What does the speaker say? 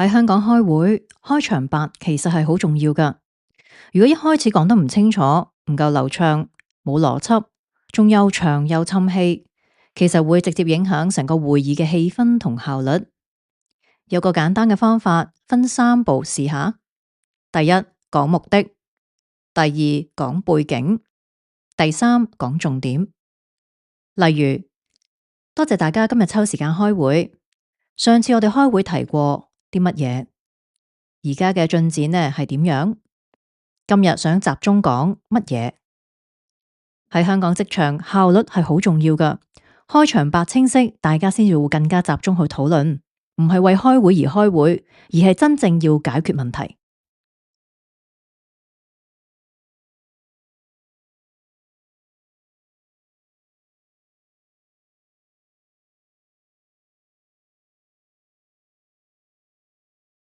喺香港開會，開場白其實係好重要㗎。如果一開始講得唔清楚、唔夠流暢、冇邏輯，仲又長又侵氣，其實會直接影響成個會議嘅氣氛同效率。有個簡單嘅方法，分三步試下。第一，講目的；第二，講背景；第三，講重點。例如，多謝大家今日抽時間開會。上次我哋開會提過啲乜嘢？而家嘅進展呢係點樣？今日想集中講乜嘢？喺香港職場，效率係好重要㗎。開場白清晰，大家先至會更加集中去討論，唔係為開會而開會，而係真正要解決問題。